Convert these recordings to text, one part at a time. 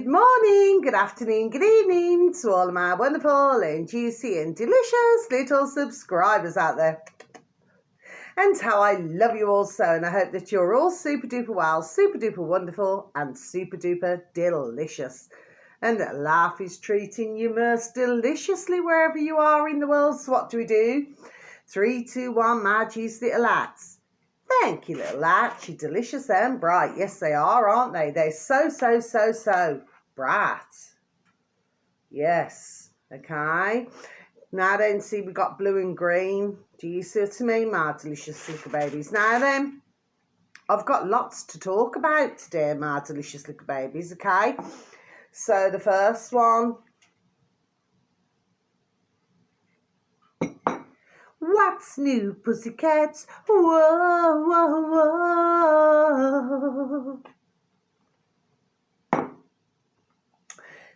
Good morning, good afternoon, good evening to all of my wonderful and juicy and delicious little subscribers out there. And how I love you all so, and I hope that you're all super duper well, super duper wonderful and super duper delicious. And that life is treating you most deliciously wherever you are in the world. So what do? 3, 2, 1, my juicy little lads. Thank you, little lads. You're delicious and bright. Yes, they are, aren't they? They're so bright. Yes. Okay. Now then, see, we got blue and green. Do you see what I mean, my delicious little babies? Now then, I've got lots to talk about today, my delicious little babies, okay? So the first one. What's new, pussycats? Whoa, whoa, whoa.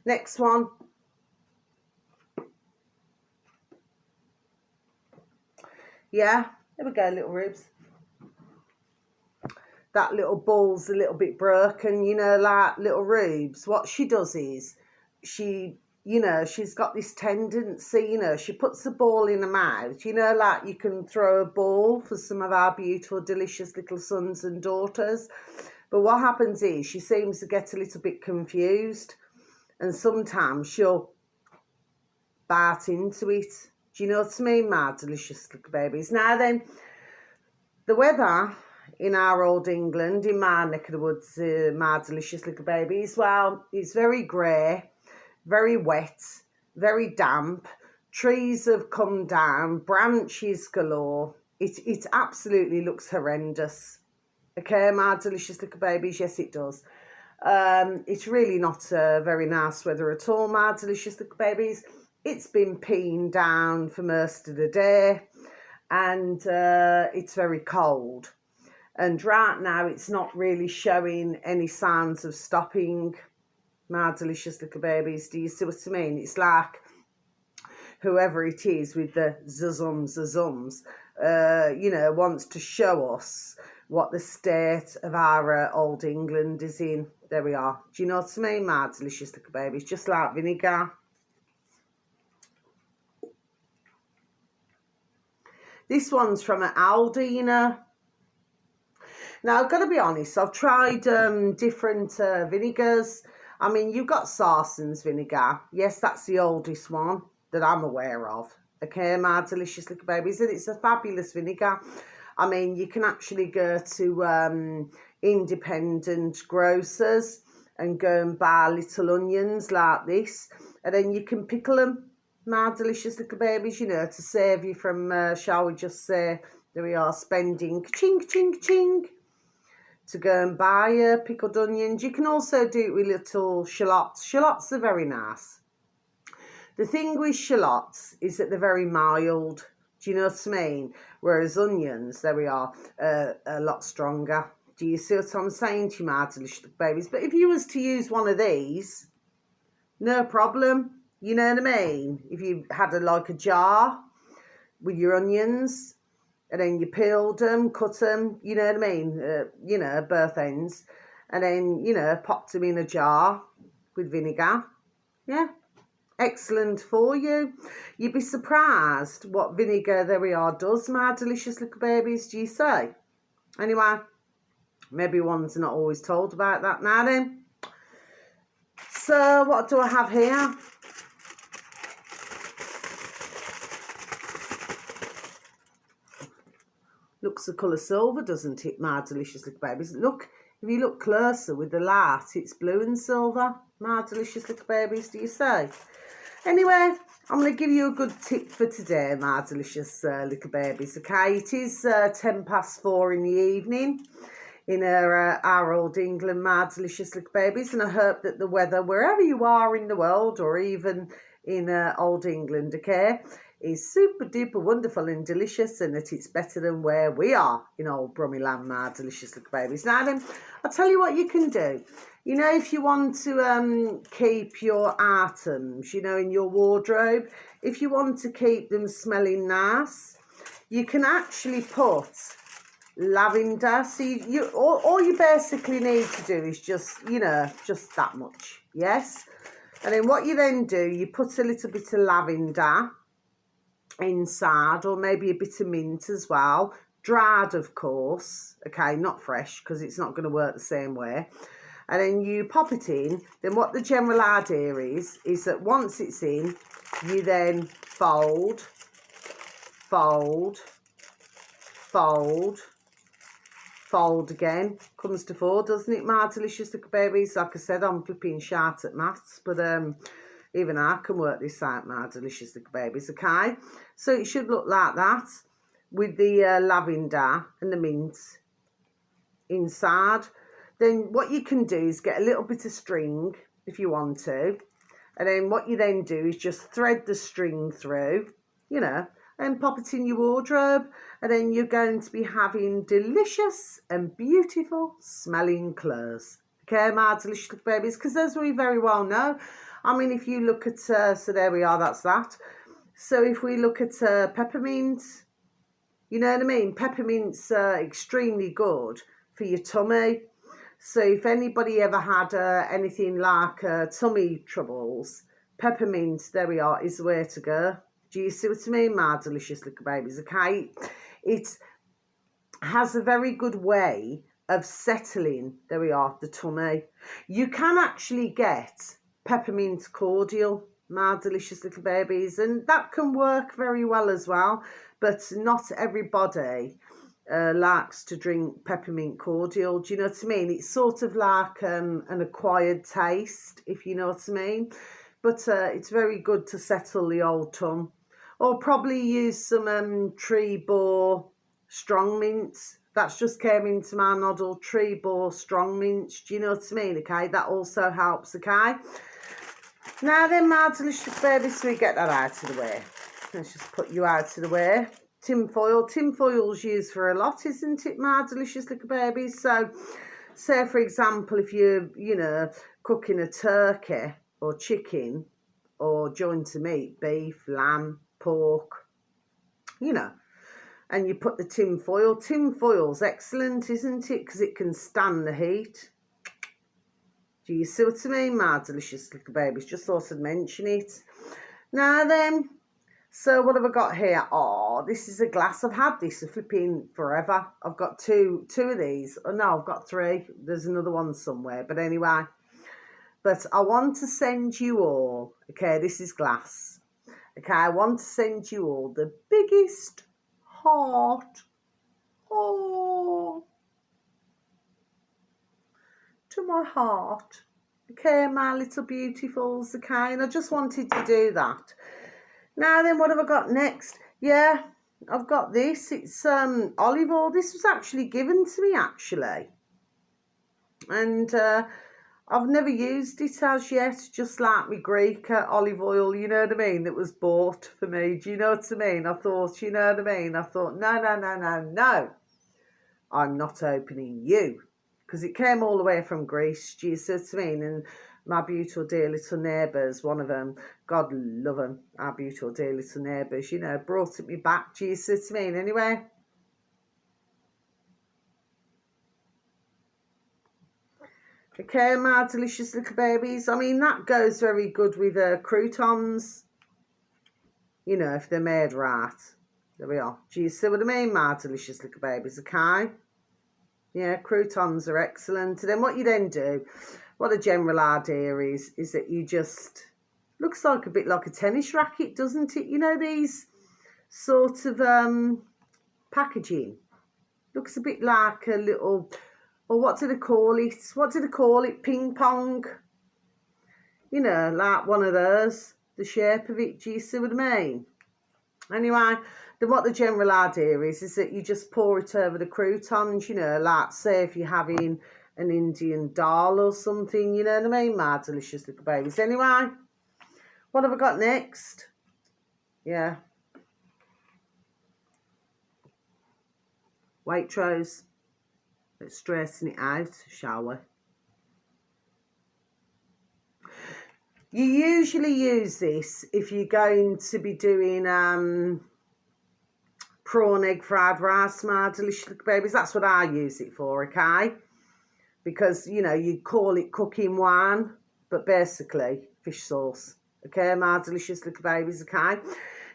Next one. Yeah, there we go, little ribs. That little ball's a little bit broken, you know, like little rubes. What she does is, she's got this tendency, she puts the ball in her mouth, like you can throw a ball for some of our beautiful, delicious little sons and daughters. But what happens is she seems to get a little bit confused, and sometimes she'll bite into it. Do you know what I mean, my delicious little babies? Now then, the weather in our old England, in my neck of the woods, my delicious little babies, well, it's very grey, very wet, very damp. Trees have come down, branches galore. It absolutely looks horrendous. Okay, my delicious little babies, yes it does. It's really not very nice weather at all, my delicious little babies. It's been peeing down for most of the day, and it's very cold. And right now it's not really showing any signs of stopping, my delicious little babies. Do you see what I mean? It's like whoever it is with the zums, wants to show us what the state of our old England is in. There we are. Do you know what I mean, my delicious little babies? Just like vinegar. This one's from an Aldi, Now, I've got to be honest, I've tried different vinegars. I mean, you've got Sarson's vinegar. Yes, that's the oldest one that I'm aware of. Okay, my delicious little babies. And it's a fabulous vinegar. I mean, you can actually go to independent grocers and go and buy little onions like this. And then you can pickle them, my delicious little babies, to save you from, shall we just say, there we are, spending ching, ching, ching, to go and buy pickled onions. You can also do it with little shallots. Shallots are very nice. The thing with shallots is that they're very mild. Do you know what I mean? Whereas onions, there we are, a lot stronger. Do you see what I'm saying to you, my delicious babies? But if you was to use one of these, no problem. You know what I mean? If you had like a jar with your onions, and then you peeled them, cut them, you know what I mean? Both ends. And then, popped them in a jar with vinegar. Yeah. Excellent for you. You'd be surprised what vinegar, there we are, does, my delicious little babies, do you say? Anyway, maybe one's not always told about that now then. So, what do I have here? Looks the colour silver, doesn't it, my delicious little babies? Look, if you look closer with the light, it's blue and silver, my delicious little babies, do you say? Anyway, I'm going to give you a good tip for today, my delicious little babies, okay? It is 4:10 in the evening in our old England, my delicious little babies, and I hope that the weather, wherever you are in the world, or even in old England, okay, is super duper wonderful and delicious, and that it's better than where we are in old Brummy Land, my delicious little babies. Now then, I'll tell you what you can do. If you want to keep your items, in your wardrobe, if you want to keep them smelling nice, you can actually put lavender. So all you basically need to do is just, just that much. Yes. And then what you then do, you put a little bit of lavender inside, or maybe a bit of mint as well. Dried, of course. Okay, not fresh, because it's not going to work the same way. And then you pop it in. Then what the general idea is that once it's in, you then fold, fold, fold, fold again. Comes to four, doesn't it, my delicious little babies? Like I said, I'm flipping short at maths, but even I can work this out, my delicious little babies, okay? So it should look like that, with the lavender and the mint inside. Then what you can do is get a little bit of string, if you want to, and then what you then do is just thread the string through, you know, and pop it in your wardrobe, and then you're going to be having delicious and beautiful smelling clothes. Okay, my delicious little babies, because as we very well know, I mean, if you look at, so there we are, that's that. So if we look at peppermint, you know what I mean? Peppermint's extremely good for your tummy. So if anybody ever had anything like tummy troubles, peppermint, there we are, is the way to go. Do you see what I mean, my delicious little babies? Okay, it has a very good way of settling, there we are, the tummy. You can actually get peppermint cordial, my delicious little babies, and that can work very well as well, but not everybody likes to drink peppermint cordial. Do you know what I mean? It's sort of like an acquired taste, if you know what I mean. But it's very good to settle the old tongue. Or probably use some tree bore strong mints. That's just came into my noddle. Tree bore strong mints. Do you know what I mean? Okay, that also helps. Okay. Now then, my delicious babies, so we get that out of the way. Let's just put you out of the way. Tin foil. Tin foil's used for a lot, isn't it, my delicious little babies? So, say for example, if you're, you know, cooking a turkey or chicken or joint of meat, beef, lamb, pork, you know, and you put the tin foil. Tin foil's excellent, isn't it? Because it can stand the heat. Do you see what I mean, my delicious little babies? Just thought I'd mention it. Now then, so what have I got here? Oh, this is a glass. I've had this flipping forever. I've got two of these. Oh no, I've got three. There's another one somewhere. But anyway, but I want to send you all, okay, this is glass. Okay, I want to send you all the biggest heart, oh, to my heart. Okay, my little beautifuls, okay, and I just wanted to do that. Now then, what have I got next? Yeah, I've got this. It's olive oil. This was actually given to me, actually. And I've never used it as yet, just like my Greek olive oil, you know what I mean, that was bought for me. Do you know what I mean? I thought, you know what I mean? I thought, no. I'm not opening you. Because it came all the way from Greece, do you see what I mean? And my beautiful dear little neighbours, one of them, God love them, our beautiful dear little neighbours, you know, brought it me back, do you see what I mean? Anyway. Okay, my delicious little babies. I mean, that goes very good with croutons, you know, if they're made right. There we are. Do you see what I mean, my delicious little babies, okay? Yeah, croutons are excellent. And then what you then do, what a general idea is that you just, looks like a bit like a tennis racket, doesn't it? You know, these sort of packaging. Looks a bit like a little, or what do they call it? What do they call it? Ping pong? You know, like one of those. The shape of it, do you see what I mean? Anyway, then what the general idea is that you just pour it over the croutons, you know, like say if you're having an Indian dal or something, you know what I mean, my delicious little babies. Anyway, what have I got next? Yeah. Waitrose. Let's straighten it out, shall we? You usually use this if you're going to be doing prawn egg fried rice, my delicious little babies. That's what I use it for, okay? Because, you know, you call it cooking wine. but basically fish sauce. Okay, my delicious little babies, okay?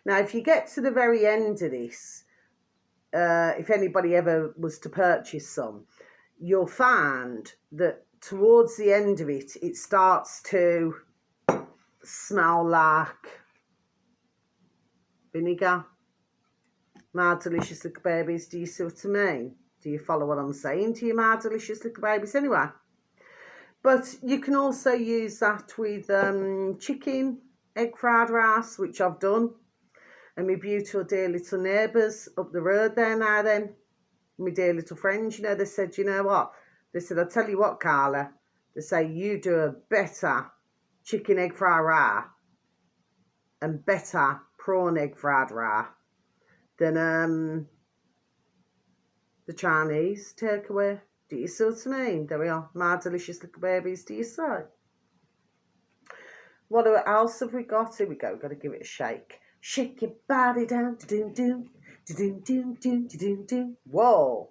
Now, if you get to the very end of this, if anybody ever was to purchase some, you'll find that towards the end of it, it starts to smell like vinegar. My delicious little babies, do you see what I mean? Do you follow what I'm saying to you, my delicious little babies? Anyway, but you can also use that with chicken, egg fried rice, which I've done. And my beautiful dear little neighbours up the road there now then, my dear little friends, you know, they said, you know what? They said, I'll tell you what, Carla. They say, you do a better chicken egg fried rice and better prawn egg fried rice than the Chinese takeaway. Do you see what I mean? There we are. My delicious little babies, do you see? What else have we got? Here we go. Got to give it a shake. Shake your body down. Do do do do do do do do. Whoa.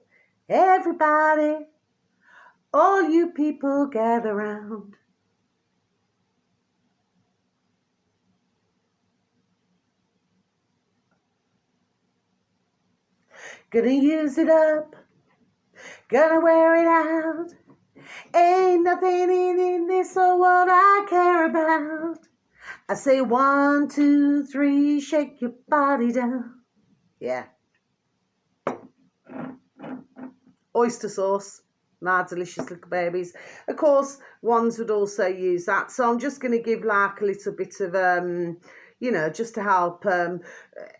Everybody, all you people gather round. Gonna use it up. Gonna wear it out. Ain't nothing in this world I care about. I say 1, 2, 3, shake your body down. Yeah. Oyster sauce. My delicious little babies. Of course, ones would also use that. So I'm just going to give like a little bit of, you know, just to help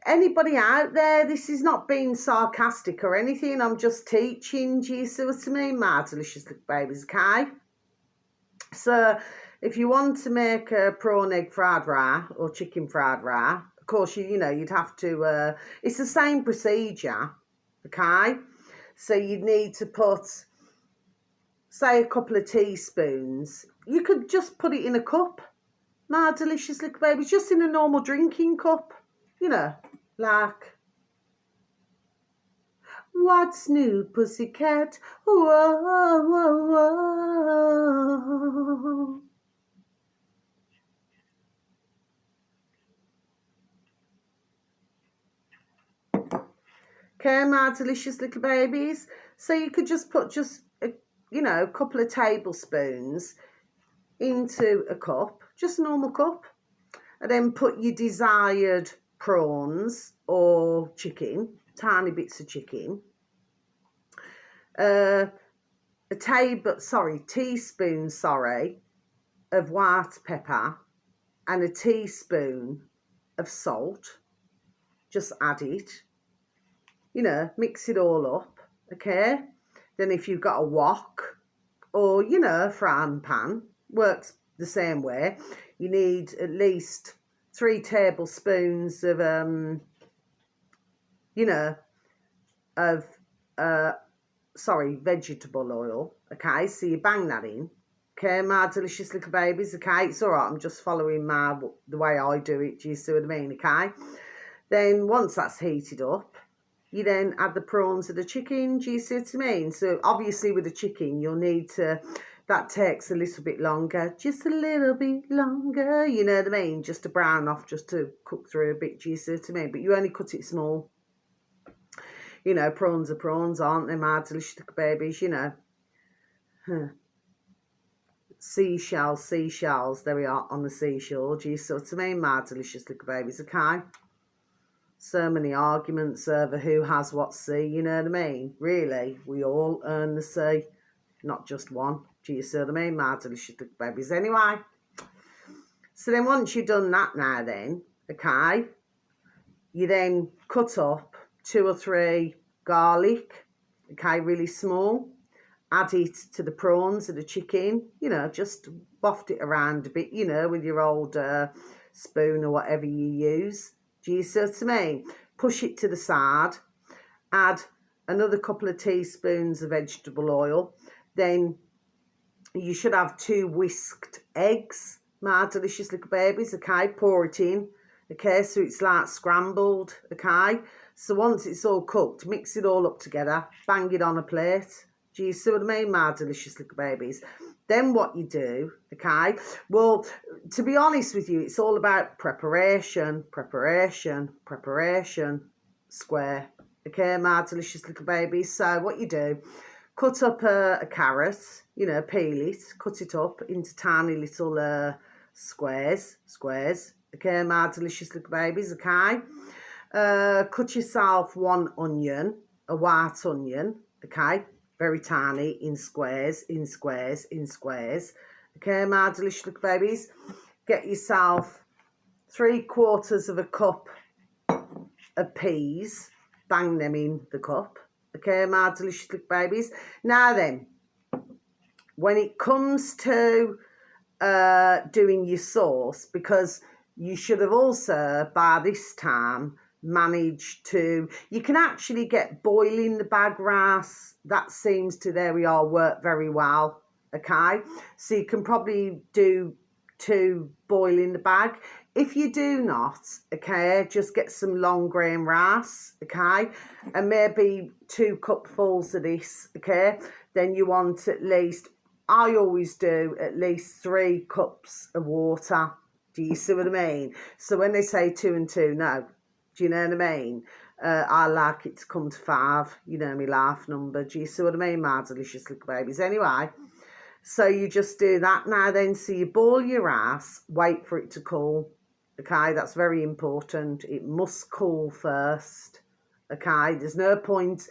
anybody out there. This is not being sarcastic or anything. I'm just teaching. Do you see what I mean? My delicious little babies, okay? So if you want to make a prawn egg fried rice or chicken fried rice, of course, you know, you'd have to, it's the same procedure, okay? So you'd need to put, say, a couple of teaspoons. You could just put it in a cup, my delicious little babies, just in a normal drinking cup, you know, like, what's new, pussycat? Whoa, whoa, whoa. Okay, my delicious little babies. So you could just put you know, a couple of tablespoons into a cup, just a normal cup, and then put your desired prawns or chicken, tiny bits of chicken, teaspoon of white pepper and a teaspoon of salt. Just add it, you know, mix it all up, okay? Then if you've got a wok or, you know, a frying pan, works the same way. You need at least 3 tablespoons of, you know, of, vegetable oil, okay? So you bang that in, okay, my delicious little babies, okay? It's all right, I'm just following the way I do it, do you see what I mean, okay? Then once that's heated up, you then add the prawns of the chicken, do you see what I mean? So obviously with the chicken, you'll need to, that takes a little bit longer, just a little bit longer, you know what I mean? Just to brown off, just to cook through a bit, do you see what I mean? But you only cut it small. You know, prawns are prawns, aren't they, my delicious little babies, you know? Seashells, there we are on the seashore, do you see what I mean, my delicious little babies, okay? So many arguments over who has what sea, you know what I mean? Really, we all earn the sea, not just one. Do you see what I mean, my delicious little babies? Anyway, so then once you've done that now then, okay, you then cut up 2 or 3 garlic, okay, really small. Add it to the prawns and the chicken, you know, just waft it around a bit, you know, with your old spoon or whatever you use. Do you see what I mean? Push it to the side. Add another couple of teaspoons of vegetable oil. Then you should have 2 whisked eggs, my delicious little babies, okay? Pour it in, okay? So it's like scrambled, okay? So once it's all cooked, mix it all up together. Bang it on a plate. Do you see what I mean, my delicious little babies? Then what you do, okay? Well, to be honest with you, it's all about preparation, square. Okay, my delicious little babies. So what you do, cut up a carrot, you know, peel it, cut it up into tiny little squares. Okay, my delicious little babies, okay? Cut yourself one onion, a white onion, okay? Very tiny, in squares. Okay, my delicious little babies. Get yourself 3/4 of a cup of peas. Bang them in the cup. Okay, my delicious little babies. Now then, when it comes to doing your sauce, because you should have also, by this time, managed to, you can actually get boiling the bag rice. That seems to, there we are, work very well. Okay, so you can probably do 2 boil in the bag. If you do not, okay, just get some long grain rice, okay, and maybe 2 cupfuls of this, okay. Then you want at least, I always do at least 3 cups of water. Do you see what I mean? So when they say 2 and 2, no. Do you know what I mean? I like it to come to 5, you know, my life number. Do you see what I mean, my delicious little babies? Anyway, so you just do that now then. So you boil your rice, wait for it to cool. Okay, that's very important. It must cool first. Okay, there's no point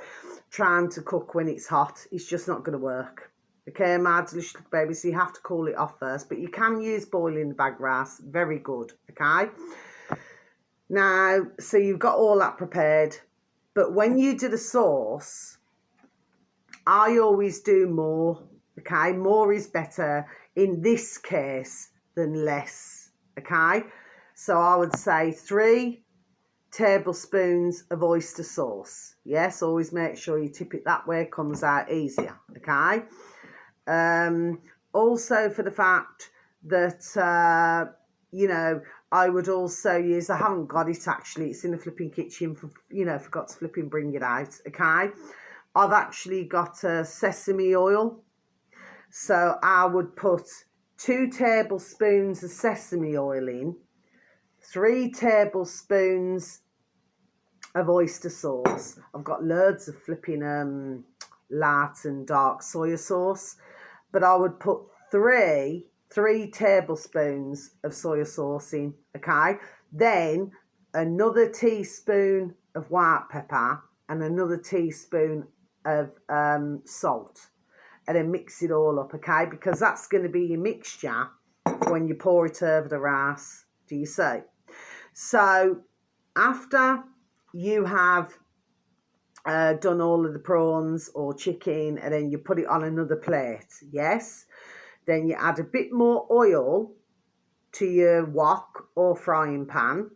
trying to cook when it's hot. It's just not going to work. Okay, my delicious little baby, so you have to cool it off first. But you can use boiling bag rice. Very good, okay? Now, so you've got all that prepared. But when you do the sauce, I always do more, okay? More is better in this case than less, okay? So I would say 3 tablespoons of oyster sauce. Yes, always make sure you tip it that way, it comes out easier, okay? Also for the fact that, you know, I would also use, I haven't got it actually, it's in the flipping kitchen, for, you know, forgot to flipping bring it out, okay? I've actually got sesame oil. So I would put 2 tablespoons of sesame oil in, 3 tablespoons of oyster sauce. I've got loads of flipping light and dark soya sauce, but I would put 3 tablespoons of soya sauce in, okay? Then another teaspoon of white pepper and another teaspoon of salt, and then mix it all up, okay? Because that's going to be your mixture when you pour it over the rice. Do you see? So after you have done all of the prawns or chicken, and then you put it on another plate, yes? Then you add a bit more oil to your wok or frying pan.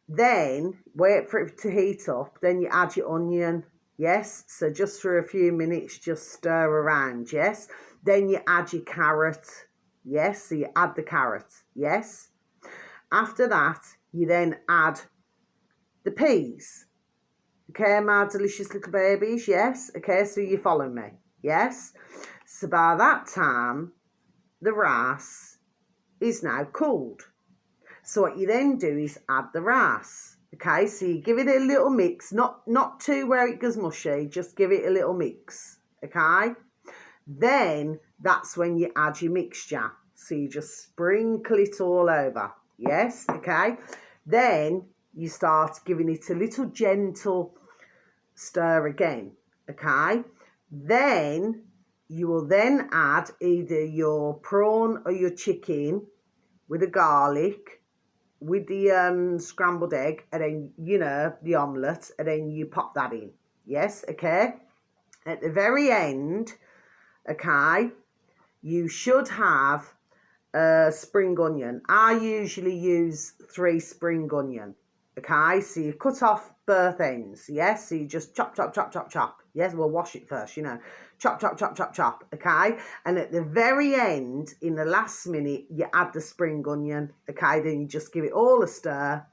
Then wait for it to heat up. Then you add your onion, yes? So just for a few minutes, just stir around, yes? Then you add your carrot, yes? So you add the carrot, yes? After that, you then add the peas. Okay, my delicious little babies, yes? Okay, so you follow me, yes? So by that time, the rice is now cooled. So what you then do is add the rice. Okay, so you give it a little mix, not too where it goes mushy, just give it a little mix, okay? Then that's when you add your mixture. So you just sprinkle it all over, yes, okay? Then you start giving it a little gentle stir again, okay? Then you will then add either your prawn or your chicken with the garlic, with the scrambled egg, and then, you know, the omelette, and then you pop that in, yes, okay? At the very end, okay, you should have a spring onion. I usually use 3 spring onion, okay? So you cut off both ends, yes? So you just chop, yes? We'll wash it first, you know. Chop, okay? And at the very end, in the last minute, you add the spring onion, okay? Then you just give it all a stir,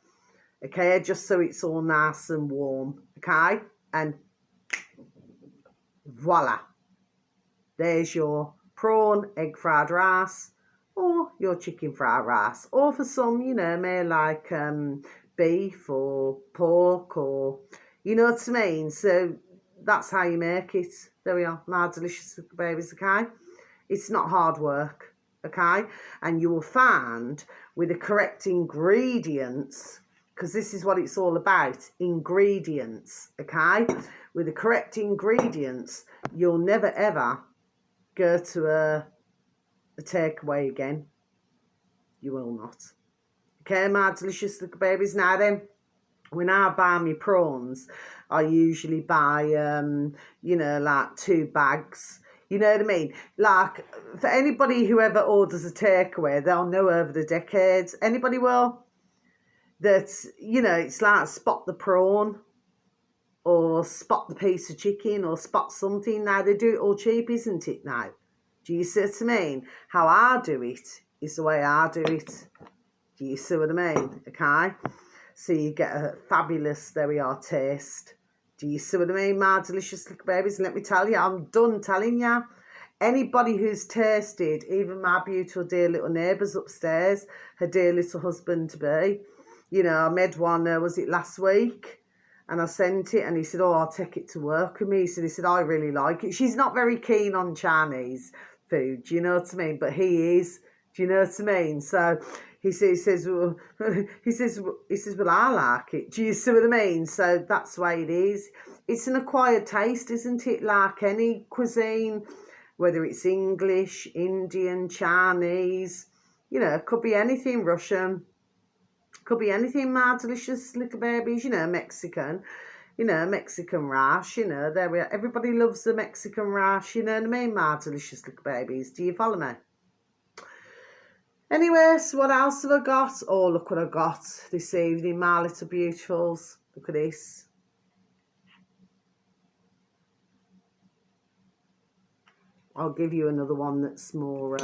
okay? Just so it's all nice and warm, okay? And voila. There's your prawn, egg fried rice, or your chicken fried rice. Or for some, you know, may like beef or pork, or, you know what I mean? So that's how you make it. There we are, my delicious little babies, okay? It's not hard work, okay? And you will find with the correct ingredients, because this is what it's all about, ingredients, okay? With the correct ingredients, you'll never ever go to a takeaway again. You will not. Okay, my delicious little babies. Now then, when I buy my prawns, I usually buy, you know, like 2 bags. You know what I mean? Like, for anybody who ever orders a takeaway, they'll know over the decades. Anybody will? That, you know, it's like spot the prawn or spot the piece of chicken or spot something. Now, they do it all cheap, isn't it now? Do you see what I mean? How I do it is the way I do it. Do you see what I mean? Okay? So you get a fabulous, there we are, taste. Do you see what I mean, my delicious little babies? And let me tell you, I'm done telling you. Anybody who's tasted, even my beautiful dear little neighbours upstairs, her dear little husband-to-be, you know, I made one, was it last week? And I sent it, and he said, oh, I'll take it to work with me. He said, I really like it. She's not very keen on Chinese food, do you know what I mean? But he is, do you know what I mean? So he says, well, he says, well, I like it. Do you see what I mean? So that's the way it is. It's an acquired taste, isn't it? Like any cuisine, whether it's English, Indian, Chinese, you know, it could be anything, Russian. Could be anything, my delicious little babies, you know, Mexican, you know, Mexican rice, you know, there we are. Everybody loves the Mexican rice, you know what I mean, my delicious little babies. Do you follow me? Anyway, so what else have I got? Oh, look what I got this evening, my little beautifuls. Look at this. I'll give you another one that's more,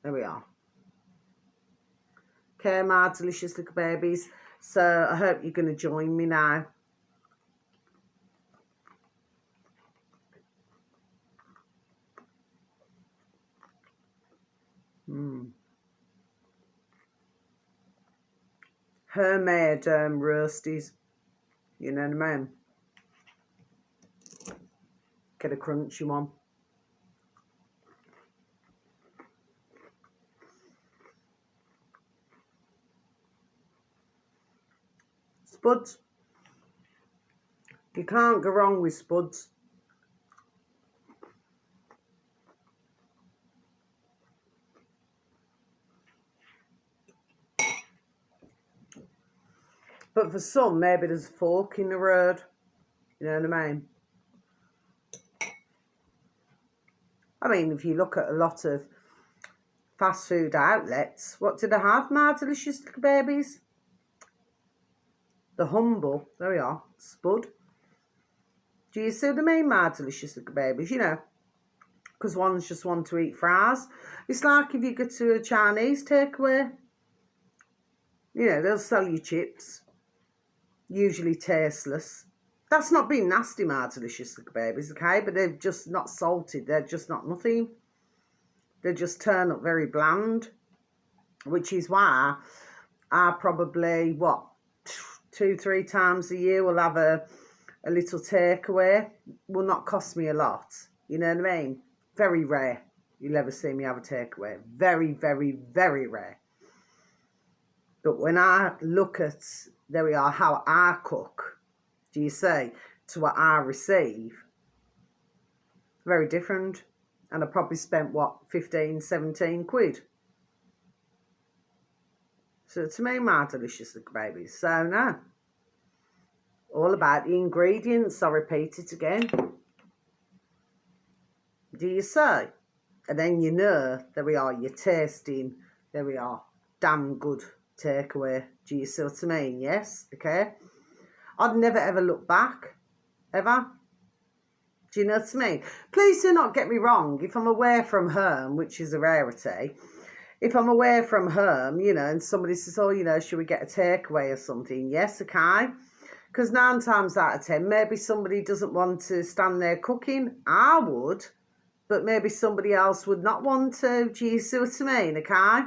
there we are. Okay, my delicious little babies. So I hope you're going to join me now. Homemade roasties. You know what I mean? Get a crunchy one. Spuds. You can't go wrong with spuds. But for some, maybe there's a fork in the road. You know what I mean? I mean, if you look at a lot of fast food outlets, what do they have, my delicious little babies? The humble, there we are, spud. Do you see what I mean, my delicious little babies? You know, because ones just want to eat fries. It's like if you go to a Chinese takeaway, you know, they'll sell you chips, usually tasteless. That's not being nasty, my delicious little babies, okay? But they're just not salted. They're just not nothing. They just turn up very bland, which is why I probably, 2-3 times a year will have a little takeaway. Will not cost me a lot. You know what I mean? Very rare. You'll ever see me have a takeaway. Very, very, very rare. But when I look at, there we are, how I cook, do you see, to what I receive, very different. And I probably spent, 15, 17 quid. So to me, my delicious little babies. So no. All about the ingredients. I repeat it again. Do you see? And then you know, there we are, you're tasting, there we are, damn good takeaway. Do you see what I mean? Yes? Okay? I'd never ever look back. Ever. Do you know what I mean? Please do not get me wrong. If I'm away from home, which is a rarity, if I'm away from home, you know, and somebody says, oh, you know, should we get a takeaway or something? Yes, okay. Because 9 times out of 10, maybe somebody doesn't want to stand there cooking. I would, but maybe somebody else would not want to. Do you see what I mean, okay?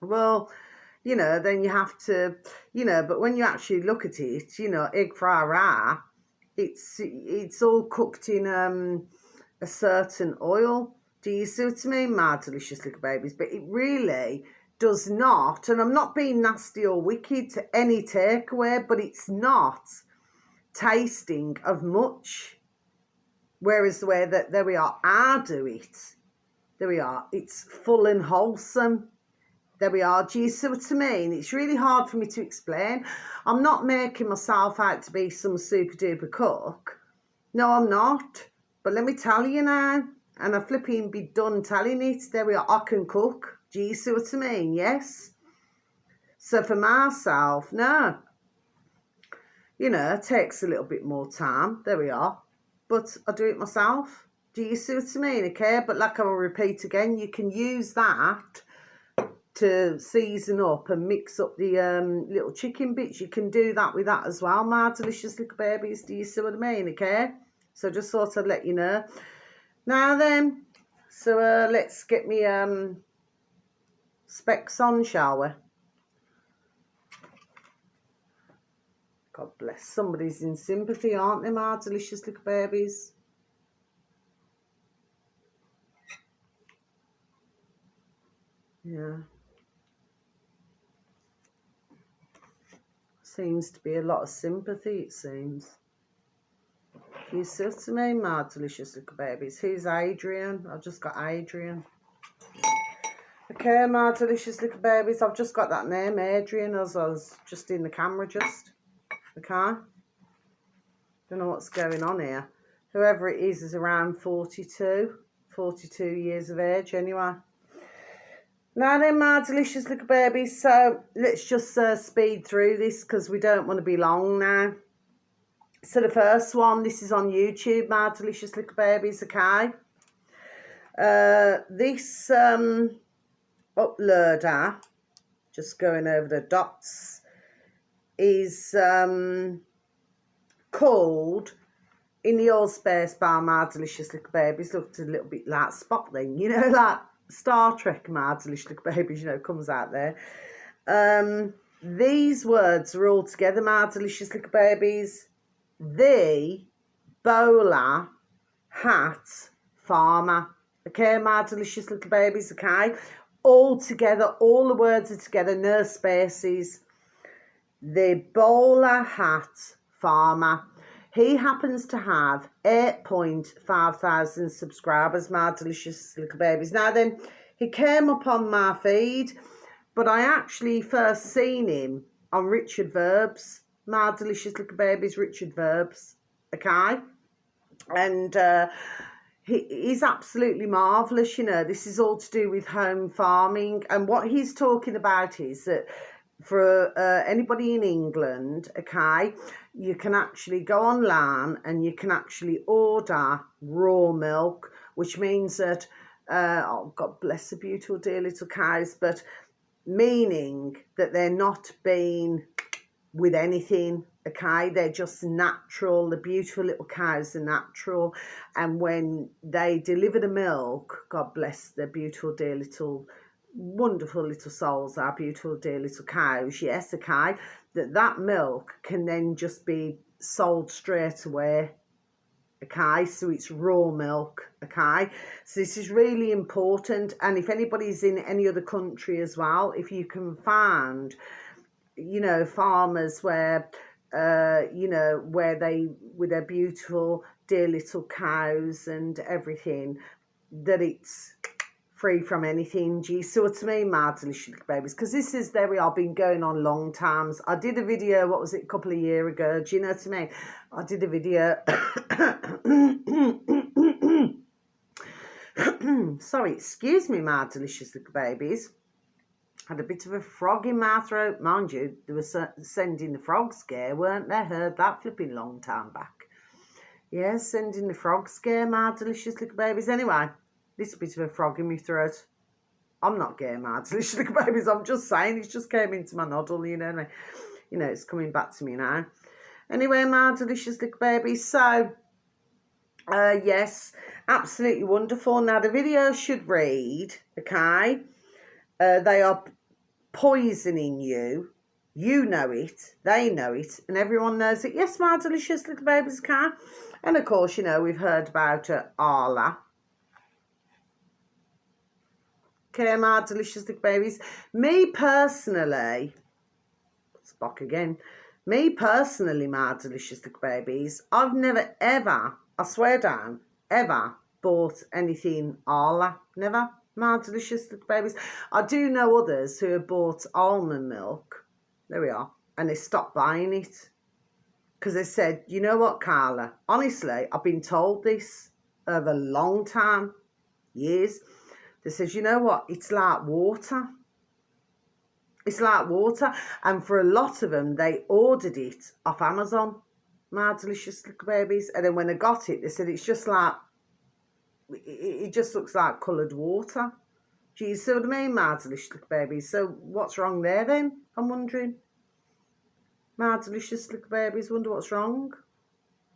Well, you know, then you have to, you know, but when you actually look at it, you know, egg fry rah, it's all cooked in a certain oil. Do you see what I mean, my delicious little babies? But it really does not, and I'm not being nasty or wicked to any takeaway, but it's not tasting of much. Whereas the way that, there we are, I do it, there we are, it's full and wholesome. There we are. Do you see what I mean? It's really hard for me to explain. I'm not making myself out to be some super duper cook. No, I'm not. But let me tell you now, and I flipping be done telling it, there we are, I can cook. Do you see what I mean? Yes. So for myself, no. You know, it takes a little bit more time. There we are. But I do it myself. Do you see what I mean? Okay, but like I will repeat again, you can use that to season up and mix up the little chicken bits. You can do that with that as well, my delicious little babies. Do you see what I mean? Okay, so just sort of let you know. Now then, so let's get me specs on, shall we? God bless. Somebody's in sympathy, aren't they, my delicious little babies? Yeah. Seems to be a lot of sympathy, it seems. You see what I mean, my delicious little babies? Who's Adrian? I've just got Adrian. Okay, my delicious little babies. I've just got that name, Adrian, as I was just in the camera just. Okay? Don't know what's going on here. Whoever it is around 42 years of age anyway. Now then, my delicious little babies, so let's just speed through this because we don't want to be long now. So the first one, this is on YouTube, my delicious little babies, okay? This uploader, just going over the dots, is called In the All Space by my delicious little babies. Looked a little bit like Spotling, you know, like Star Trek, my delicious little babies, you know, comes out there. These words are all together, my delicious little babies. The bowler hat farmer. Okay, my delicious little babies, okay? All together, all the words are together, no spaces. The bowler hat farmer. He happens to have 8,500 subscribers, my delicious little babies. Now then, he came up on my feed, but I actually first seen him on Richard Verbs, my delicious little babies, Richard Verbs, okay? And he's absolutely marvellous, you know. This is all to do with home farming. And what he's talking about is that for anybody in England, okay, you can actually go online and you can actually order raw milk, which means that, oh, God bless the beautiful dear little cows, but meaning that they're not being with anything, okay? They're just natural. The beautiful little cows are natural. And when they deliver the milk, God bless their beautiful dear little wonderful little souls, our beautiful dear little cows, yes, okay, that milk can then just be sold straight away, okay? So it's raw milk, okay? So this is really important. And if anybody's in any other country as well, if you can find, you know, farmers where you know, where they, with their beautiful dear little cows and everything, that it's free from anything. Do you see what I mean, my delicious little babies? Because this is, there we are, been going on long times. I did a video, what was it, a couple of years ago, do you know what I mean? I did a video sorry, excuse me, my delicious little babies. Had a bit of a frog in my throat, mind you. They were sending the frog scare, weren't they? Heard that flipping long time back. Yeah, sending the frog scare, my delicious little babies. Anyway, this bit of a frog in my throat. I'm not gay, my delicious little babies. I'm just saying, it just came into my noddle, you know. You know, it's coming back to me now. Anyway, my delicious little babies. So, yes, absolutely wonderful. Now, the video should read, okay, they are poisoning you. You know it, they know it, and everyone knows it. Yes, my delicious little babies, okay. And of course, you know, we've heard about Arla. Okay, my delicious little babies. Me personally, Spock again. Me personally, my delicious little babies, I've never ever, I swear down, ever bought anything Arla. Never, my delicious little babies. I do know others who have bought almond milk. There we are. And they stopped buying it. Because they said, you know what, Carla? Honestly, I've been told this over a long time, years. They says, you know what? It's like water. It's like water. And for a lot of them, they ordered it off Amazon. My delicious little babies. And then when they got it, they said it's just like, it just looks like coloured water. Do you see what I mean, my delicious little babies? So what's wrong there then? I'm wondering. My delicious little babies, wonder what's wrong.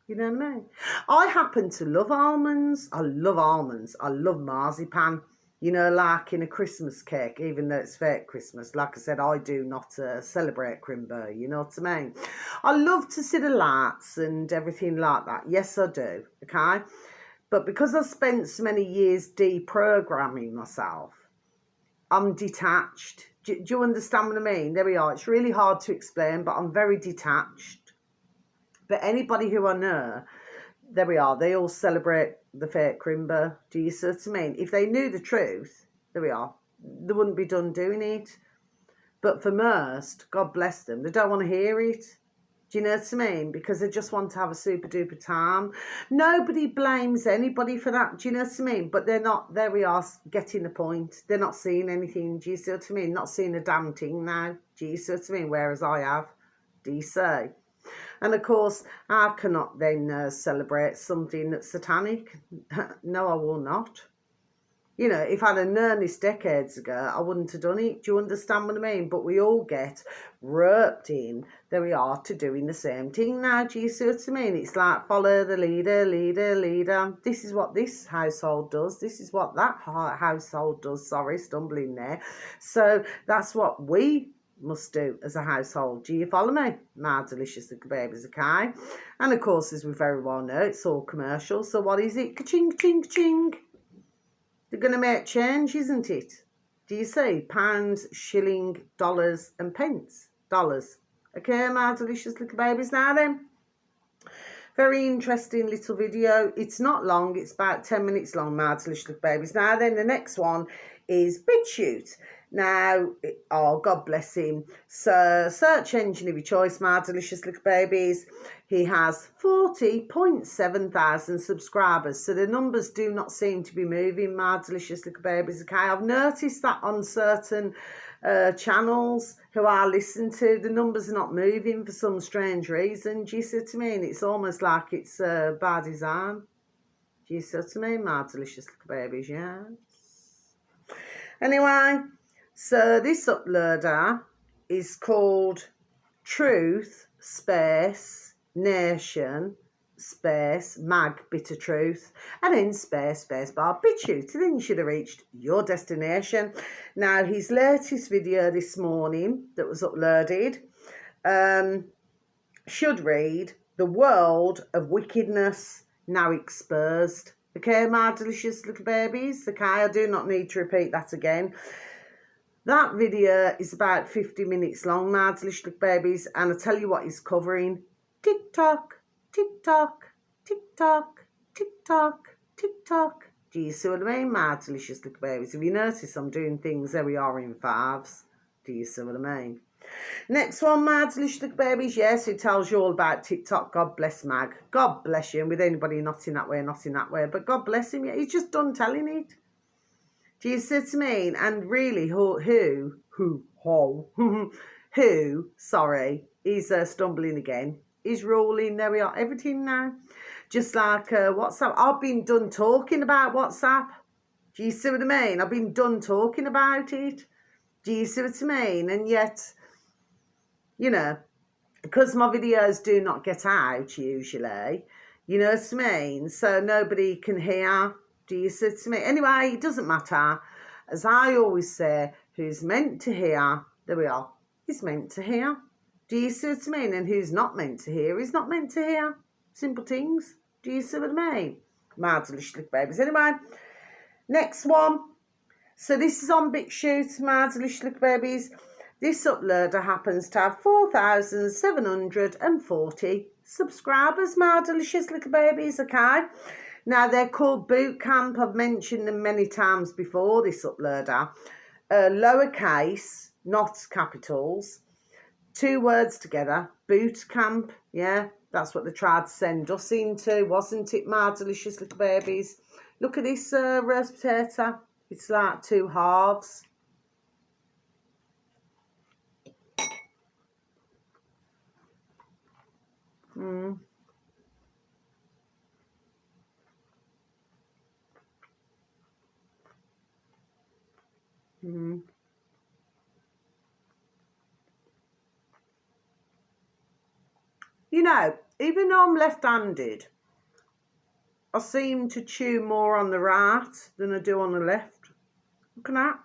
You know what I mean? I happen to love almonds. I love almonds. I love marzipan. You know, like in a Christmas cake, even though it's fake Christmas. Like I said, I do not celebrate Crimber, you know what I mean? I love to see the lights and everything like that. Yes, I do, okay? But because I spent so many years deprogramming myself, I'm detached. Do you understand what I mean? There we are. It's really hard to explain, but I'm very detached. But anybody who I know, there we are, they all celebrate the fake Crimber. Do you see what I mean? If they knew the truth, there we are, they wouldn't be done doing it. But for most, God bless them, they don't want to hear it. Do you know what I mean? Because they just want to have a super duper time. Nobody blames anybody for that. Do you know what I mean? But they're not, there we are, getting the point. They're not seeing anything. Do you see what I mean? Not seeing a damn thing now. Do you see what I mean? Whereas I have. Do you see? And of course, I cannot then celebrate something that's satanic. No, I will not. You know, if I'd have known this decades ago, I wouldn't have done it. Do you understand what I mean? But we all get roped in, there we are, to doing the same thing now. Do you see what I mean? It's like follow the leader, leader, leader. This is what this household does. This is what that household does. Sorry, stumbling there. So that's what we must do as a household. Do you follow me? My delicious little babies, okay? And of course, as we very well know, it's all commercial. So what is it? Ka-ching, ka-ching, ka-ching. They're going to make change, isn't it? Do you see? Pounds, shilling, dollars and pence. Dollars. Okay, my delicious little babies. Now then, very interesting little video. It's not long. It's about 10 minutes long, my delicious little babies. Now then, the next one is BitChute. Now, oh, God bless him. So, search engine of your choice, my delicious little babies. He has 40.7 thousand subscribers. So, the numbers do not seem to be moving, my delicious little babies. Okay, I've noticed that on certain channels who I listen to, the numbers are not moving for some strange reason. Do you see what I mean? It's almost like it's by design. Do you see what I mean, my delicious little babies? Yes. Anyway, so this uploader is called Truth Space Nation Space Mag Bitter Truth, and then space bar BitChute, and then you should have reached your destination. Now, his latest video this morning that was uploaded should read, "The world of wickedness now exposed." Okay, my delicious little babies. Okay, I do not need to repeat that again. That video is about 50 minutes long, my delicious little babies, and I tell you what he's covering. TikTok, TikTok, TikTok, TikTok, TikTok. Do you see what I mean, my delicious little babies? If you notice, I'm doing things, there we are, in fives. Do you see what I mean? Next one, my delicious little babies. Yes, it tells you all about TikTok. God bless Mag. God bless you. And with anybody not in that way, not in that way. But God bless him. Yeah, he's just done telling it. Do you see what I mean? And really, who, sorry, is stumbling again. He's ruling. There we are. Everything now. Just like WhatsApp. I've been done talking about WhatsApp. Do you see what I mean? I've been done talking about it. Do you see what I mean? And yet, you know, because my videos do not get out usually, you know what I mean? So nobody can hear. Do you see what I mean? Anyway, it doesn't matter. As I always say, who's meant to hear, there we are, is meant to hear. Do you see what I mean? And who's not meant to hear is not meant to hear. Simple things. Do you see what I mean? My delicious little babies. Anyway, next one. So this is on BitChute, my delicious little babies. This uploader happens to have 4,740 subscribers, my delicious little babies, okay? Now, they're called Boot Camp. I've mentioned them many times before, this uploader. Lowercase, not capitals. 2 words together, Boot Camp, yeah? That's what they tried to send us into, wasn't it, my delicious little babies? Look at this roast potato. It's like 2 halves. Mm. Mm. You know, even though I'm left-handed, I seem to chew more on the right than I do on the left. Look at that.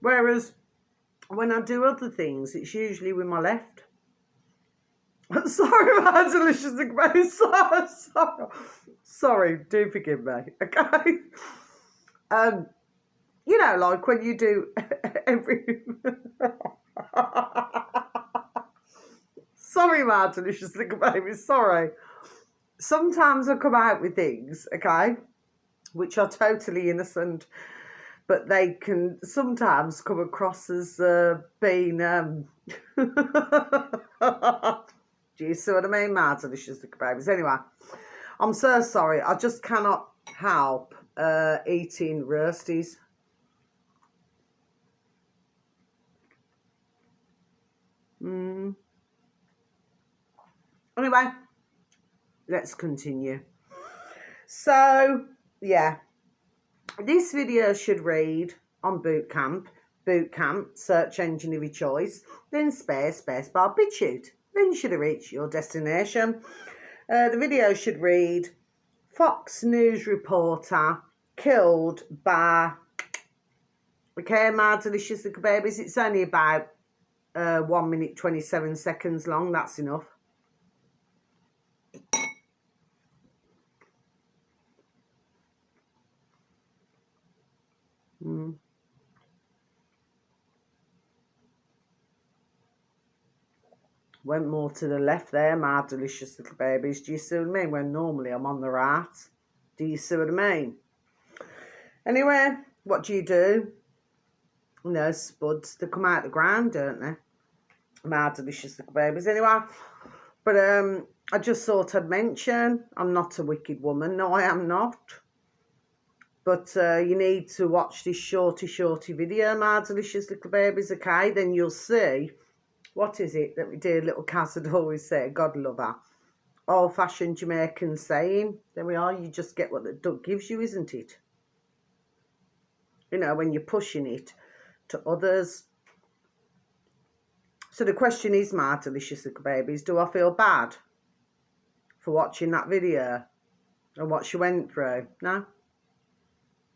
Whereas when I do other things, it's usually with my left. Sorry, my delicious baby. Sorry, do forgive me, okay? You know, like when you do every... Sorry, my delicious little baby, sorry. Sometimes I come out with things, okay, which are totally innocent, but they can sometimes come across as being... Do you see what I mean, my delicious little babies? Anyway, I'm so sorry. I just cannot help eating roasties. Anyway, let's continue. So, yeah, this video should read on Boot Camp, search engine of your choice, then space bar BitChute. Then you should have reached your destination. The video should read, Fox News reporter killed by... Okay, my delicious little babies, it's only about 1 minute 27 seconds long. That's enough. Went more to the left there, my delicious little babies. Do you see what I mean? When normally I'm on the right. Do you see what I mean? Anyway, what do? You know, spuds, they come out the ground, don't they? My delicious little babies. Anyway, but I just thought I'd mention, I'm not a wicked woman. No, I am not. But you need to watch this shorty video, my delicious little babies, okay? Then you'll see... What is it that my dear little Cass had always said? God love her. Old-fashioned Jamaican saying. There we are. You just get what the duck gives you, isn't it? You know, when you're pushing it to others. So the question is, my delicious little babies, do I feel bad for watching that video and what she went through? No.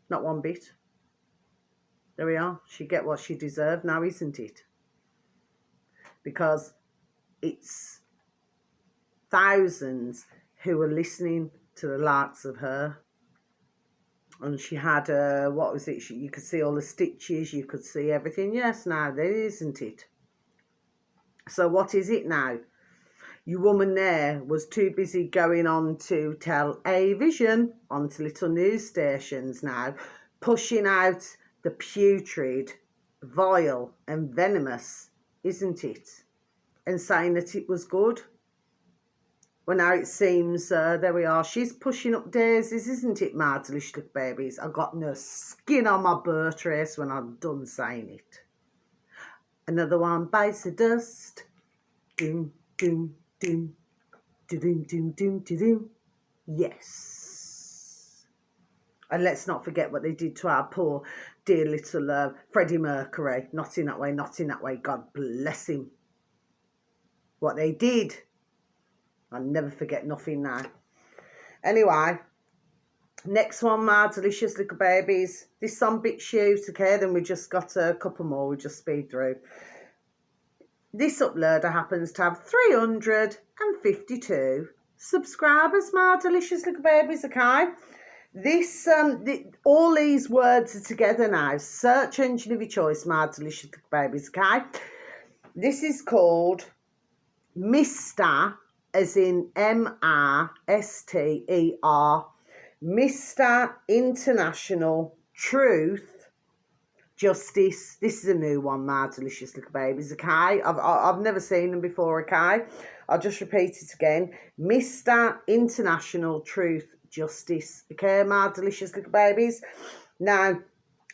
Not one bit. There we are. She get what she deserved now, isn't it? Because it's thousands who are listening to the likes of her. And she had, what was it? You could see all the stitches, you could see everything. Yes, now there isn't it? So what is it now? Your woman there was too busy going on to tell a vision onto little news stations now, pushing out the putrid, vile and venomous, isn't it? And saying that it was good. Well, now it seems, there we are, she's pushing up daisies, isn't it, my delicious little babies? I got no skin on my bird race when I'm done saying it. Another one bites the dust. Doom, doom, doom. Doom, doom, doom, doom. Yes. And let's not forget what they did to our poor, dear little Freddie Mercury. Not in that way, not in that way. God bless him. what they did. I'll never forget nothing now. Anyway, next one, my delicious little babies. This on BitChute, okay? Then we just got a couple more. We just speed through. This uploader happens to have 352 subscribers, my delicious little babies, okay? This, all these words are together now. Search engine of your choice, my delicious little babies, okay? This is called Mr., as in M-R-S-T-E-R, Mr. International Truth Justice. This is a new one, my delicious little babies, okay? I've never seen them before, okay? I'll just repeat it again. Mr. International Truth Justice, okay, my delicious little babies? Now,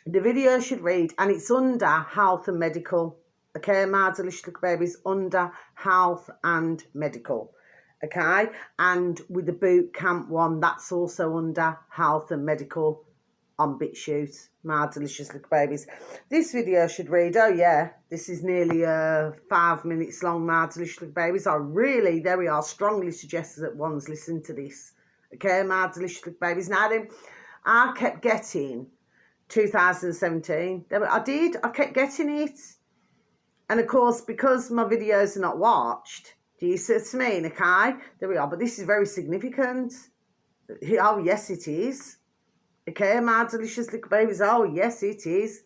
the video should read, and it's under health and medical, okay, my delicious little babies, under health and medical, okay? And with the boot camp one, that's also under health and medical on BitChute, my delicious little babies. This video should read, oh yeah, this is nearly 5 minutes long, my delicious little babies. I really, there we are, strongly suggest that one's listen to this, okay, my delicious little babies. Now then, I kept getting 2017. I kept getting it. And of course, because my videos are not watched, do you see what I mean? Okay, there we are. But this is very significant. Oh, yes, it is. Okay, my delicious little babies. Oh, yes, it is.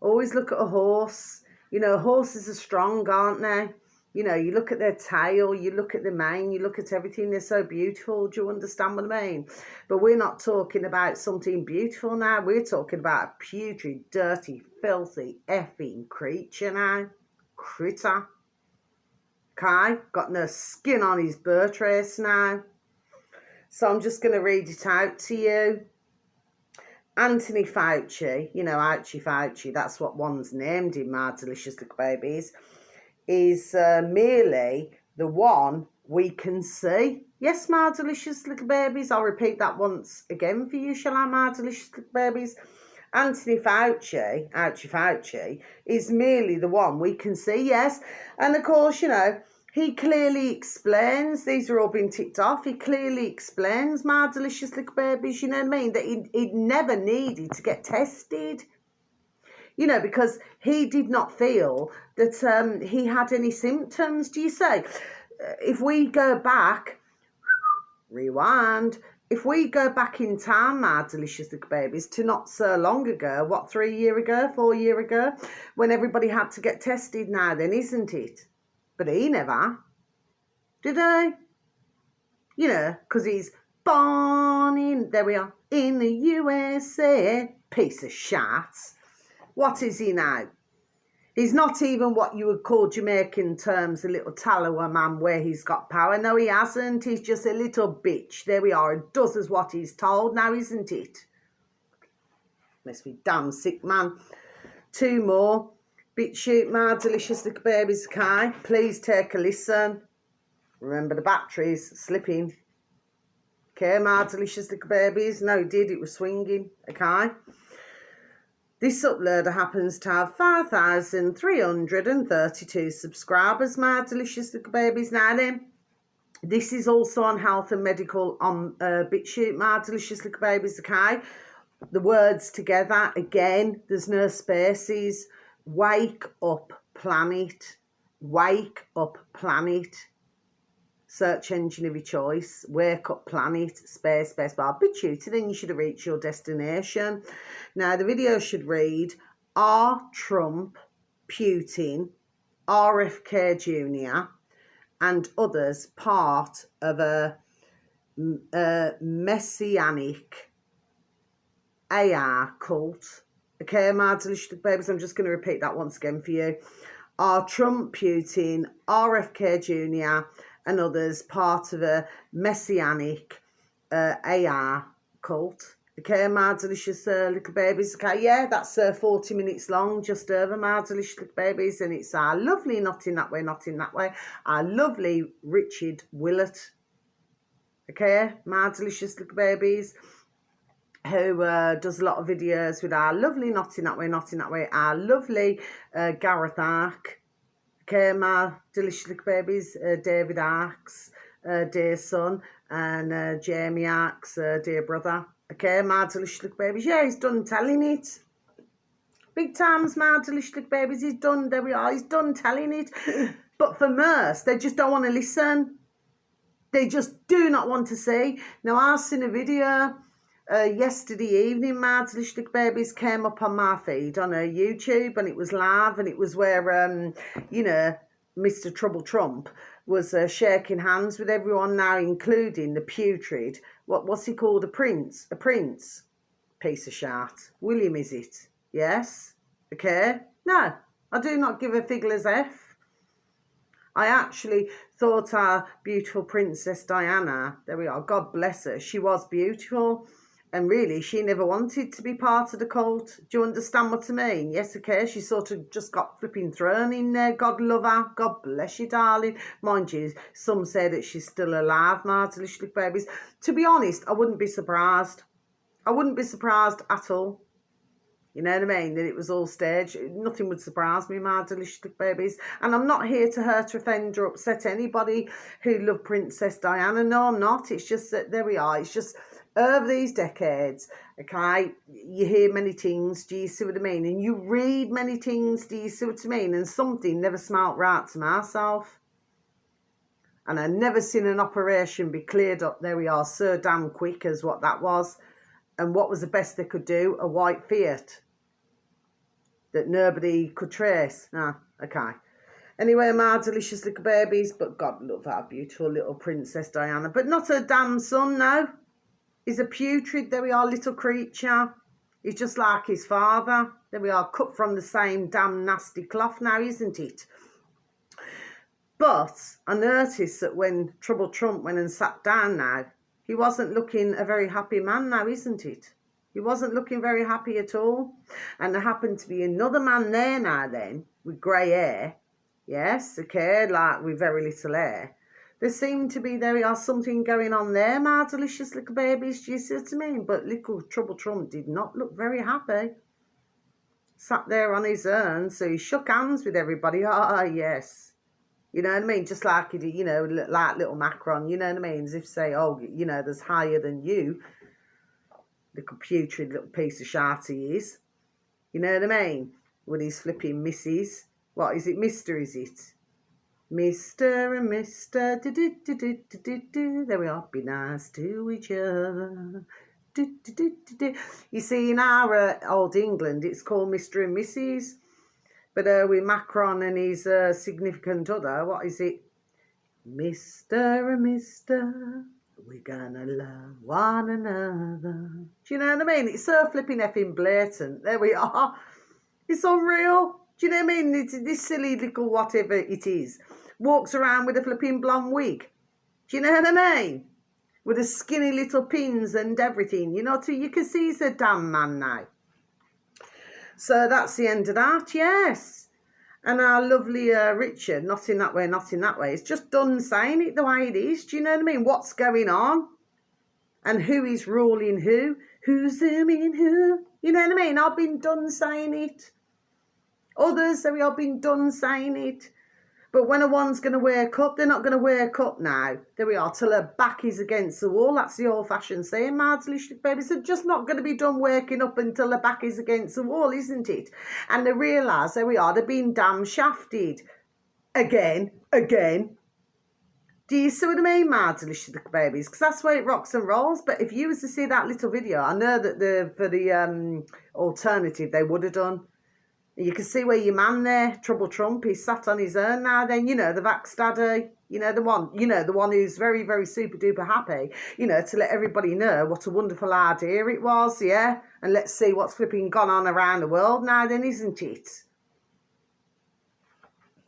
Always look at a horse. You know, horses are strong, aren't they? You know, you look at their tail, you look at the mane, you look at everything. They're so beautiful. Do you understand what I mean? But we're not talking about something beautiful now. We're talking about a putrid, dirty, filthy, effing creature now. Critter. Okay? Got no skin on his birth race now. So I'm just going to read it out to you. Anthony Fauci, you know, Fauci, that's what one's named in, my delicious little babies, is merely the one we can see. Yes, my delicious little babies. I'll repeat that once again for you, shall I, my delicious little babies? Anthony Fauci, is merely the one we can see, yes. And of course, you know, he clearly explains, these are all being ticked off, he clearly explains, my delicious little babies, you know what I mean, that he'd never needed to get tested. You know, because he did not feel that he had any symptoms, do you say? If we go back, rewind, if we go back in time, my delicious little babies, to not so long ago, what, 4 years ago, when everybody had to get tested now then, isn't it? But he never, did he? You know, because he's born in, there we are, in the USA. Piece of shat. What is he now? He's not even what you would call Jamaican terms, a little tallower man where he's got power. No, he hasn't. He's just a little bitch. There we are. He does as what he's told now, isn't it? Must be damn sick, man. 2 more. BitChute, my delicious little babies, okay? Please take a listen. Remember the batteries slipping. Okay, my delicious little babies. No, it did. It was swinging, okay? This uploader happens to have 5,332 subscribers, my delicious little babies. Now then, this is also on health and medical on BitChute, my delicious little babies, okay? The words together, again, there's no spaces. Wake up, planet. Wake up, planet. Search engine of your choice. Wake up, planet. Space bar. BitChute, and then you should have reached your destination. Now, the video should read, are Trump, Putin, RFK Jr. and others part of a messianic AR cult? Okay, my delicious babies, I'm just going to repeat that once again for you. Are Trump, Putin, RFK Jr. and others part of a messianic AR cult? Okay, my delicious little babies. Okay, yeah, that's 40 minutes long, just over, my delicious little babies. And it's our lovely, not in that way, our lovely Richard Willett. Okay, my delicious little babies, who does a lot of videos with our lovely, not in that way, our lovely Gareth Ark. Okay, my delicious little babies, David Arks, dear son, and Jamie Arks, dear brother. Okay, my delicious little babies. Yeah, he's done telling it. Big times, my delicious little babies. He's done, there we are, he's done telling it. But for Merce, they just don't want to listen. They just do not want to see. Now, I've seen a video yesterday evening, my delicious little babies came up on my feed on YouTube, and it was live, and it was where, you know, Mr. Trouble Trump was shaking hands with everyone now, including the putrid, what's he called, a prince? Piece of shit. William, is it? Yes? Okay? No, I do not give a figler's F. I actually thought our beautiful Princess Diana, there we are, God bless her, she was beautiful. And really, she never wanted to be part of the cult. Do you understand what I mean? Yes, okay, she sort of just got flipping thrown in there. God love her. God bless you, darling. Mind you, some say that she's still alive, my delicious little babies. To be honest, I wouldn't be surprised. I wouldn't be surprised at all. You know what I mean? That it was all staged. Nothing would surprise me, my delicious little babies. And I'm not here to hurt, offend, or upset anybody who love Princess Diana. No, I'm not. It's just that, there we are. It's just over these decades, okay, you hear many things. Do you see what I mean? And you read many things. Do you see what I mean? And something never smelt right to myself. And I never seen an operation be cleared up, there we are, so damn quick as what that was. And what was the best they could do? A white Fiat that nobody could trace. Ah, okay. Anyway, my delicious little babies, but God love our beautiful little Princess Diana. But not her damn son, no. He's a putrid, there we are, little creature. He's just like his father. There we are, cut from the same damn nasty cloth now, isn't it? But I noticed that when Trouble Trump went and sat down now, he wasn't looking a very happy man now, isn't it? He wasn't looking very happy at all. And there happened to be another man there now then, with grey hair. Yes, okay, like with very little hair. There seemed to be, there we are, something going on there, my delicious little babies, do you see what I mean? But little Trouble Trump did not look very happy. Sat there on his own, so he shook hands with everybody. Ah, yes. You know what I mean? Just like, you know, like little Macron, you know what I mean? As if say, oh, you know, there's higher than you. The putrid little piece of shit he is. You know what I mean? With his flipping missus. What is it, Mr., is it? Mr. and Mr. Do. There we are. Be nice to each other. Do. You see, in our old England, it's called Mr. and Mrs., but with Macron and his significant other, what is it? Mr. and Mr., we're gonna love one another. Do you know what I mean? It's so flipping effing blatant. There we are. It's unreal. Do you know what I mean? It's this silly little whatever it is. Walks around with a flipping blonde wig. Do you know what I mean? With the skinny little pins and everything. You know, you can see he's a damn man now. So that's the end of that, yes. And our lovely Richard, not in that way, not in that way. It's just done saying it the way it is. Do you know what I mean? What's going on? And who is ruling who? Who's zooming who? You know what I mean? I've been done saying it. Others, we have been done saying it. But when a one's going to wake up, they're not going to wake up now. There we are, till her back is against the wall. That's the old-fashioned saying, my delicious babies. They're just not going to be done waking up until their back is against the wall, isn't it? And they realise, there we are, they're being damn shafted. Again. Do you see what I mean, my delicious babies? Because that's the way it rocks and rolls. But if you was to see that little video, I know that for the alternative, they would have done. You can see where your man there, Trouble Trump, he's sat on his own now then, you know, the vax daddy, you know, the one who's very, very super duper happy, you know, to let everybody know what a wonderful idea it was, yeah? And let's see what's flipping gone on around the world now then, isn't it?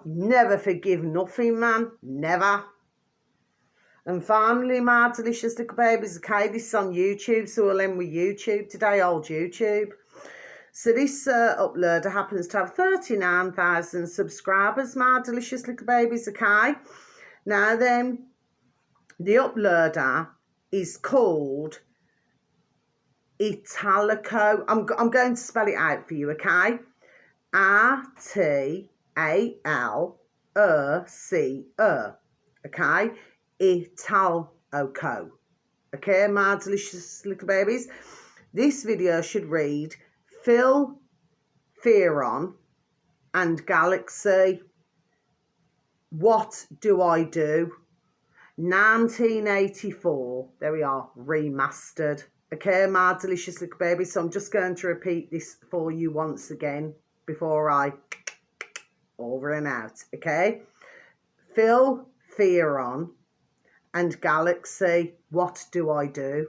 Never forgive nothing, man. Never. And finally, my delicious little babies, okay, this is on YouTube, so we'll end with YouTube today, old YouTube. So this uploader happens to have 39,000 subscribers, my delicious little babies, okay? Now then, the uploader is called Italico. I'm going to spell it out for you, okay? Rtalco C, okay? Italoco. Okay, my delicious little babies. This video should read Phil, Fearon and Galaxy. What do I do? 1984. There we are, remastered. Okay, my delicious little babies. So I'm just going to repeat this for you once again before I over and out. Okay, Phil, Fearon and Galaxy. What do I do?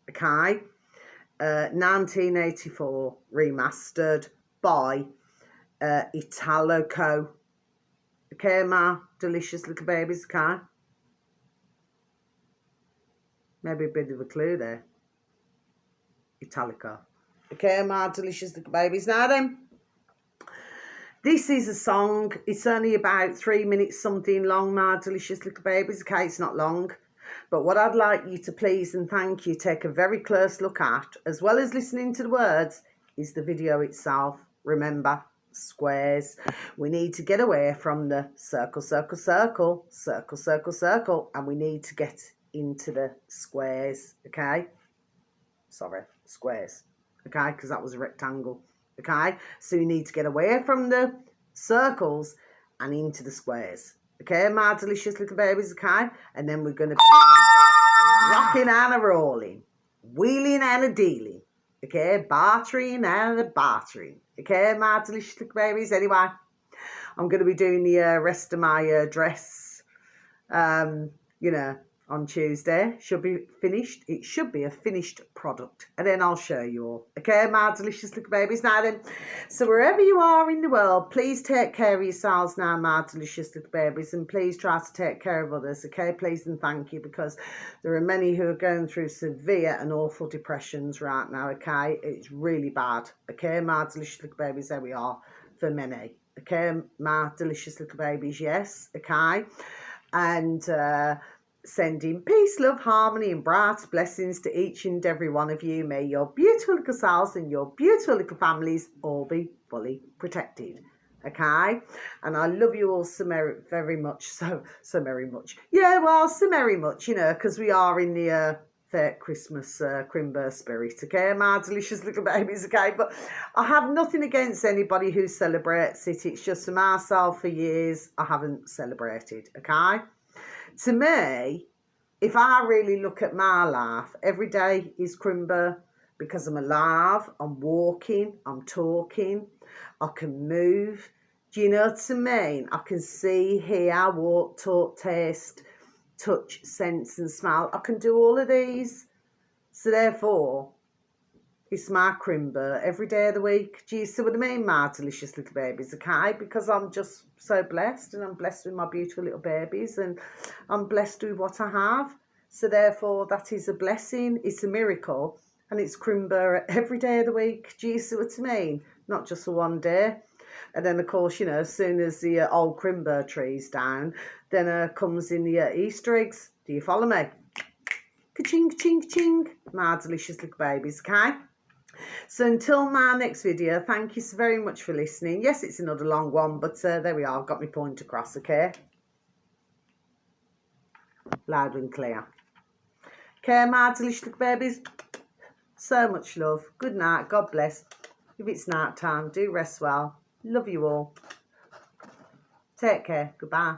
Okay, 1984 remastered by Italoco. Okay, my delicious little babies. Okay, maybe a bit of a clue there. Italico. Okay, my delicious little babies. Now then, this is a song. It's only about 3 minutes something long, my delicious little babies. Okay, it's not long. But what I'd like you to please and thank you take a very close look at, as well as listening to the words, is the video itself. Remember, squares. We need to get away from the circle, circle, circle, circle, circle, circle, and we need to get into the squares, okay? Sorry, squares, okay? Because that was a rectangle, okay? So you need to get away from the circles and into the squares, okay, my delicious little babies, okay? And then we're going to be rocking and a rolling, wheeling and a dealing, okay? Bartering and a bartering, okay, my delicious little babies. Anyway, I'm going to be doing the rest of my dress, you know, on Tuesday. Should be finished. It should be a finished product. And then I'll show you all. Okay, my delicious little babies. Now then, so wherever you are in the world, please take care of yourselves now, my delicious little babies. And please try to take care of others, okay? Please and thank you, because there are many who are going through severe and awful depressions right now, okay? It's really bad, okay, my delicious little babies. There we are for many. Okay, my delicious little babies, yes, okay? And sending peace, love, harmony and bright blessings to each and every one of you. May your beautiful little selves and your beautiful little families all be fully protected, okay? And I love you all so very much, so very much. Yeah, well, so very much, you know, because we are in the fair Christmas crimber spirit, okay, my delicious little babies, okay? But I have nothing against anybody who celebrates it. It's just for myself, for years I haven't celebrated, okay? To me, if I really look at my life, every day is crimber, because I'm alive, I'm walking, I'm talking, I can move. Do you know what I mean? I can see, hear, walk, talk, taste, touch, sense and smell. I can do all of these. So therefore, it's my crimber every day of the week. Do you see what I mean, my delicious little babies, okay? Because I'm just so blessed, and I'm blessed with my beautiful little babies, and I'm blessed with what I have. So therefore, that is a blessing. It's a miracle, and it's crimber every day of the week. Do you see what I mean? Not just for one day. And then, of course, you know, as soon as the old crimber tree's down, then comes in the Easter eggs. Do you follow me? Ka-ching, ka-ching, ka-ching. My delicious little babies, okay? So until my next video, thank you so very much for listening. Yes, it's another long one, but there we are. I've got my point across, okay? Loud and clear. Okay, my delicious little babies. So much love. Good night. God bless. If it's night time, do rest well. Love you all. Take care. Goodbye.